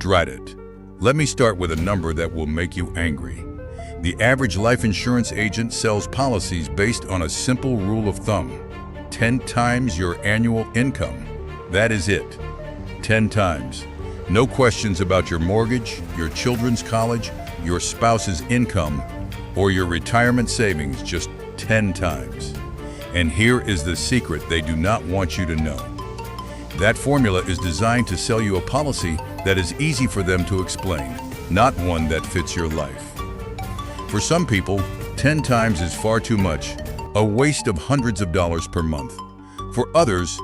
Drat it. Let me start with a number that will make you angry. The average life insurance agent sells policies based on a simple rule of thumb. 10 times your annual income. That is it. 10 times. No questions about your mortgage, your children's college, your spouse's income, or your retirement savings, just 10 times. And here is the secret they do not want you to know. That formula is designed to sell you a policy that is easy for them to explain, not one that fits your life. For some people, 10 times is far too much, a waste of hundreds of dollars per month. For others,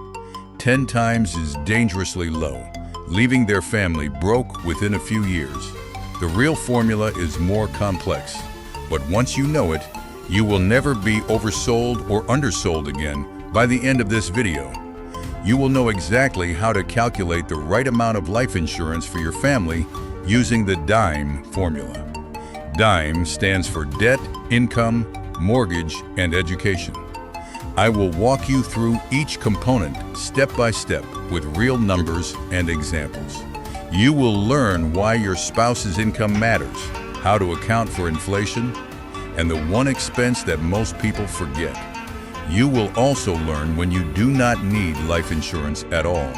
10 times is dangerously low, leaving their family broke within a few years. The real formula is more complex, but once you know it, you will never be oversold or undersold again by the end of this video. You will know exactly how to calculate the right amount of life insurance for your family using the DIME formula. DIME stands for debt, income, mortgage, and education. I will walk you through each component step by step with real numbers and examples. You will learn why your spouse's income matters, how to account for inflation, and the one expense that most people forget. You will also learn when you do not need life insurance at all.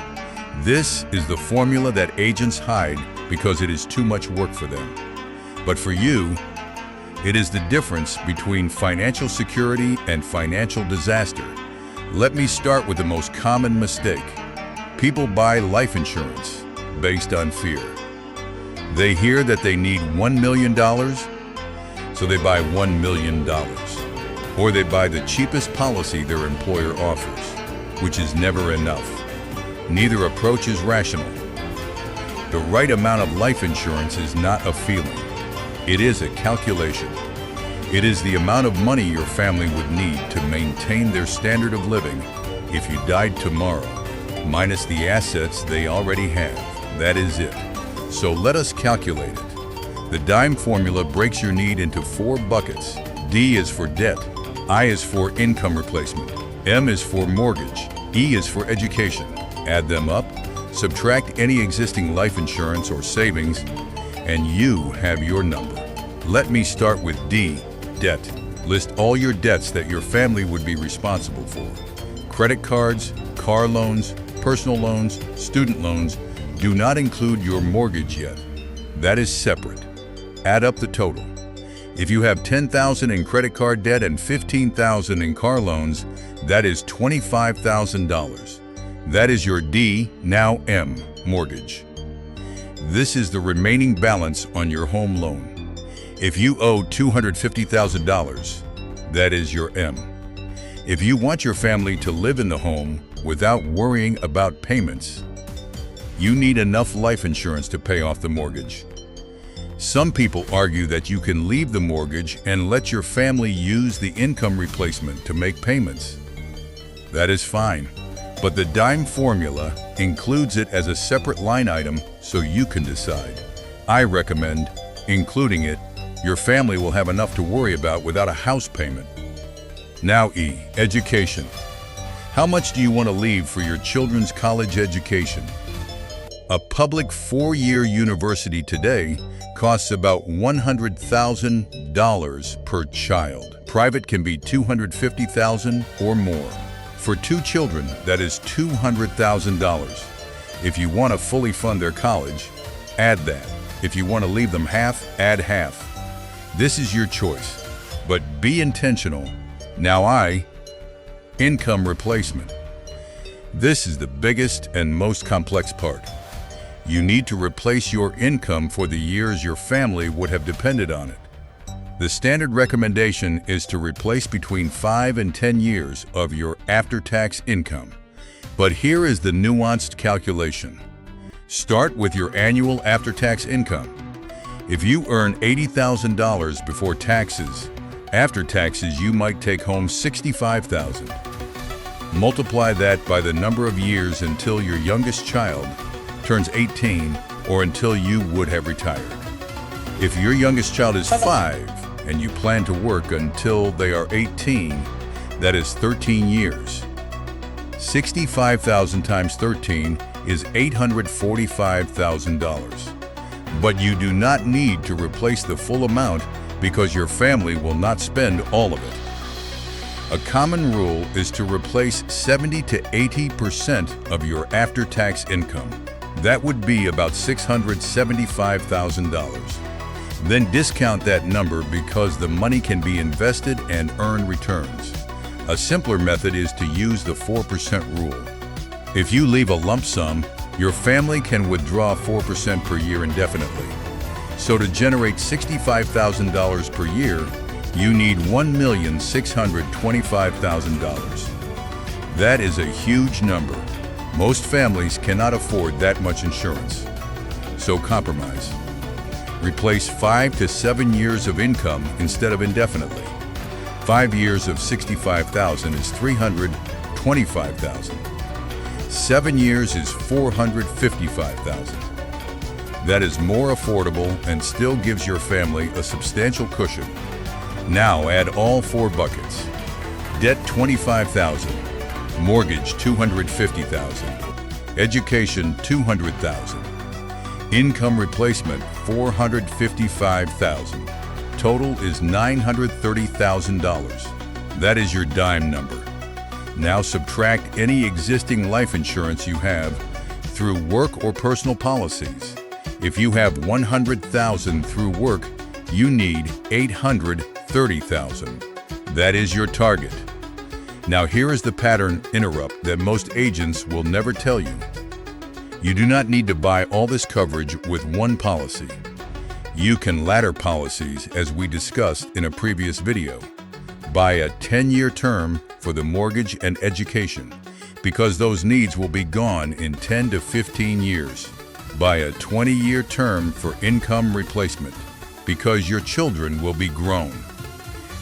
This is the formula that agents hide because it is too much work for them. But for you, it is the difference between financial security and financial disaster. Let me start with the most common mistake. People buy life insurance based on fear. They hear that they need $1 million, so they buy $1 million. Or they buy the cheapest policy their employer offers, which is never enough. Neither approach is rational. The right amount of life insurance is not a feeling. It is a calculation. It is the amount of money your family would need to maintain their standard of living if you died tomorrow, minus the assets they already have. That is it. So let us calculate it. The DIME formula breaks your need into 4 buckets. D is for debt. I is for income replacement. M is for mortgage. E is for education. Add them up, subtract any existing life insurance or savings, and you have your number. Let me start with D, debt. List all your debts that your family would be responsible for. Credit cards, car loans, personal loans, student loans. Do not include your mortgage yet. That is separate. Add up the total. If you have $10,000 in credit card debt and $15,000 in car loans, that is $25,000. That is your D, now M, mortgage. This is the remaining balance on your home loan. If you owe $250,000, that is your M. If you want your family to live in the home without worrying about payments, you need enough life insurance to pay off the mortgage. Some people argue that you can leave the mortgage and let your family use the income replacement to make payments. That is fine, but the DIME formula includes it as a separate line item so you can decide. I recommend including it. Your family will have enough to worry about without a house payment. Now E, education. How much do you want to leave for your children's college education? A public 4-year university today costs about $100,000 per child. Private can be $250,000 or more. For 2 children, that is $200,000. If you want to fully fund their college, add that. If you want to leave them half, add half. This is your choice, but be intentional. Now I, income replacement. This is the biggest and most complex part. You need to replace your income for the years your family would have depended on it. The standard recommendation is to replace between 5 and 10 years of your after-tax income. But here is the nuanced calculation. Start with your annual after-tax income. If you earn $80,000 before taxes, after taxes you might take home $65,000. Multiply that by the number of years until your youngest child turns 18 or until you would have retired. If your youngest child is 5 and you plan to work until they are 18, that is 13 years. 65,000 times 13 is $845,000. But you do not need to replace the full amount because your family will not spend all of it. A common rule is to replace 70 to 80% of your after-tax income. That would be about $675,000. Then discount that number because the money can be invested and earn returns. A simpler method is to use the 4% rule. If you leave a lump sum, your family can withdraw 4% per year indefinitely. So to generate $65,000 per year, you need $1,625,000. That is a huge number. Most families cannot afford that much insurance. So compromise. Replace 5 to 7 years of income instead of indefinitely. 5 years of $65,000 is $325,000. 7 years is $455,000. That is more affordable and still gives your family a substantial cushion. Now add all 4 buckets. Debt $25,000, mortgage $250,000, education $200,000, income replacement $455,000. Total is $930,000. That is your dime number. Now subtract any existing life insurance you have through work or personal policies. If you have $100,000 through work, you need $830,000. That is your target. Now here is the pattern interrupt that most agents will never tell you. You do not need to buy all this coverage with one policy. You can ladder policies as we discussed in a previous video. Buy a 10-year term for the mortgage and education because those needs will be gone in 10 to 15 years. Buy a 20-year term for income replacement because your children will be grown.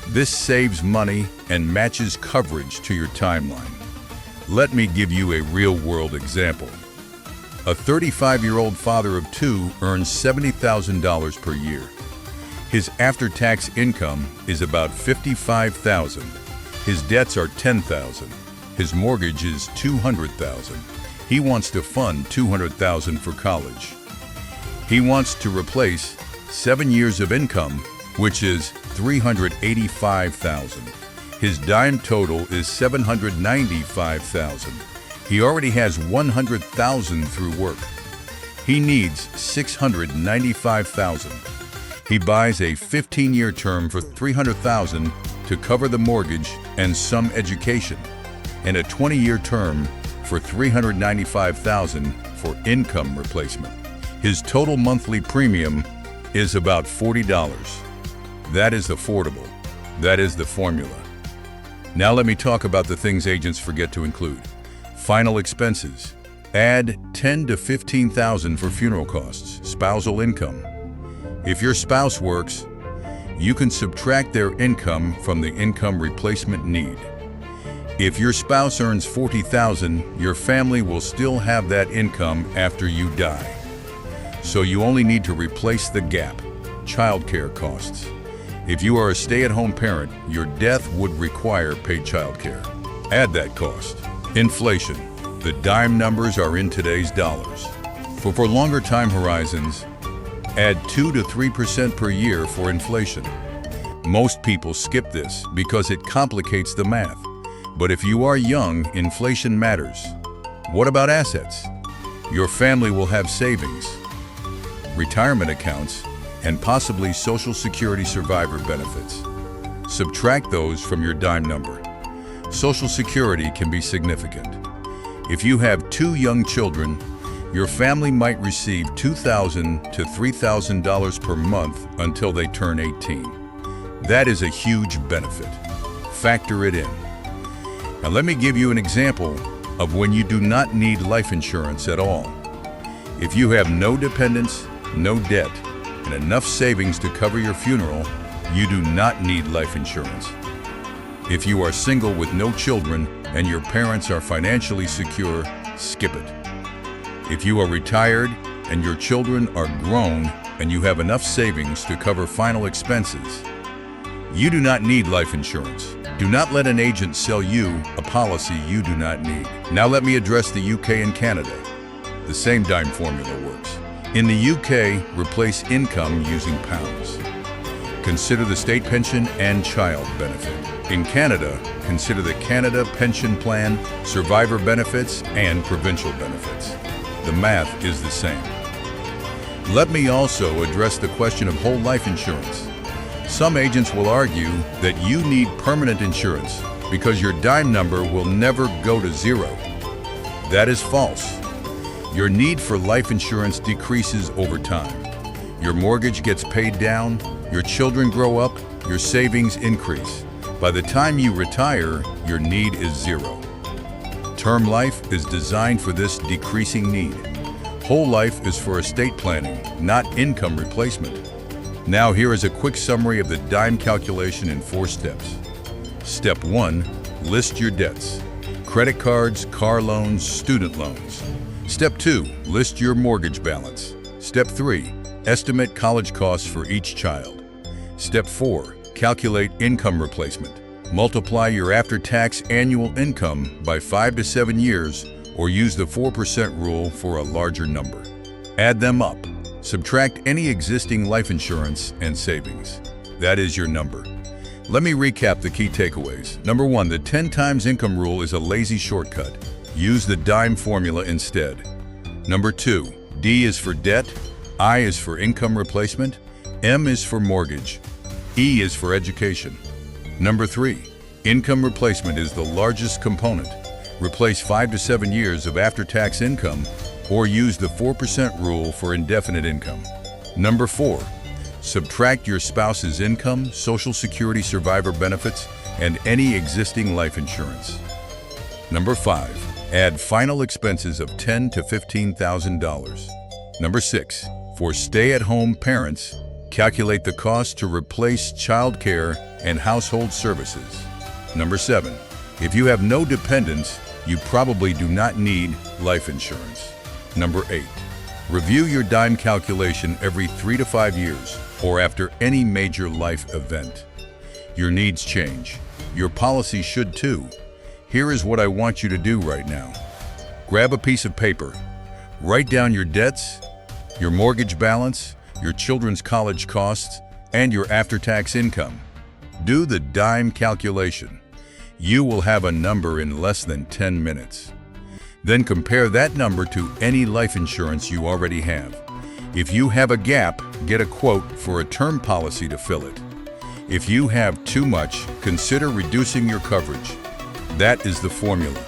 This saves money and matches coverage to your timeline. Let me give you a real-world example. A 35-year-old father of 2 earns $70,000 per year. His after-tax income is about $55,000. His debts are $10,000. His mortgage is $200,000. He wants to fund $200,000 for college. He wants to replace 7 years of income, which is $385,000. His dime total is $795,000. He already has $100,000 through work. He needs $695,000. He buys a 15-year term for $300,000 to cover the mortgage and some education, and a 20-year term for $395,000 for income replacement. His total monthly premium is about $40. That is affordable. That is the formula. Now let me talk about the things agents forget to include. Final expenses. Add $10,000 to $15,000 for funeral costs, spousal income. If your spouse works, you can subtract their income from the income replacement need. If your spouse earns $40,000, your family will still have that income after you die. So you only need to replace the gap, childcare costs. If you are a stay-at-home parent, your death would require paid childcare. Add that cost. Inflation. The dime numbers are in today's dollars. For longer time horizons, add 2 to 3% per year for inflation. Most people skip this because it complicates the math. But if you are young, inflation matters. What about assets? Your family will have savings, retirement accounts, and possibly Social Security survivor benefits. Subtract those from your dime number. Social Security can be significant. If you have 2 young children, your family might receive $2,000 to $3,000 per month until they turn 18. That is a huge benefit. Factor it in. Now let me give you an example of when you do not need life insurance at all. If you have no dependents, no debt, and enough savings to cover your funeral, you do not need life insurance. If you are single with no children and your parents are financially secure, skip it. If you are retired and your children are grown and you have enough savings to cover final expenses, you do not need life insurance. Do not let an agent sell you a policy you do not need. Now let me address the UK and Canada. The same dime formula works. In the UK, replace income using pounds. Consider the state pension and child benefit. In Canada, consider the Canada Pension Plan, survivor benefits, and provincial benefits. The math is the same. Let me also address the question of whole life insurance. Some agents will argue that you need permanent insurance because your dime number will never go to zero. That is false. Your need for life insurance decreases over time. Your mortgage gets paid down, your children grow up, your savings increase. By the time you retire, your need is zero. Term life is designed for this decreasing need. Whole life is for estate planning, not income replacement. Now here is a quick summary of the dime calculation in 4 steps. Step 1, list your debts. Credit cards, car loans, student loans. Step 2, list your mortgage balance. Step 3, estimate college costs for each child. Step 4, calculate income replacement. Multiply your after-tax annual income by 5 to 7 years or use the 4% rule for a larger number. Add them up. Subtract any existing life insurance and savings. That is your number. Let me recap the key takeaways. Number 1, the 10 times income rule is a lazy shortcut. Use the dime formula instead. Number 2, D is for debt, I is for income replacement, M is for mortgage, E is for education. Number 3, income replacement is the largest component. Replace 5 to 7 years of after-tax income or use the 4% rule for indefinite income. Number 4, subtract your spouse's income, Social Security survivor benefits, and any existing life insurance. Number 5, add final expenses of $10,000 to $15,000. Number 6, for stay-at-home parents, calculate the cost to replace childcare and household services. Number 7, if you have no dependents, you probably do not need life insurance. Number 8, review your dime calculation every 3 to 5 years or after any major life event. Your needs change. Your policy should too. Here is what I want you to do right now. Grab a piece of paper. Write down your debts, your mortgage balance, your children's college costs, and your after-tax income. Do the dime calculation. You will have a number in less than 10 minutes. Then compare that number to any life insurance you already have. If you have a gap, get a quote for a term policy to fill it. If you have too much, consider reducing your coverage. That is the formula.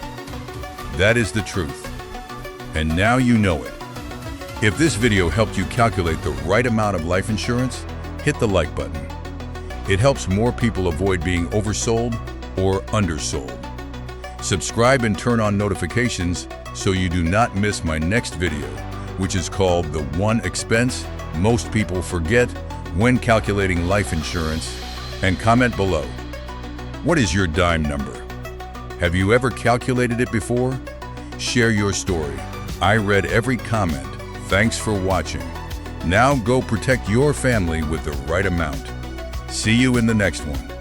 That is the truth. And now you know it. If this video helped you calculate the right amount of life insurance, hit the like button. It helps more people avoid being oversold or undersold. Subscribe and turn on notifications so you do not miss my next video, which is called The One Expense Most People Forget When Calculating Life Insurance, and comment below. What is your dime number? Have you ever calculated it before? Share your story. I read every comment. Thanks for watching. Now go protect your family with the right amount. See you in the next one.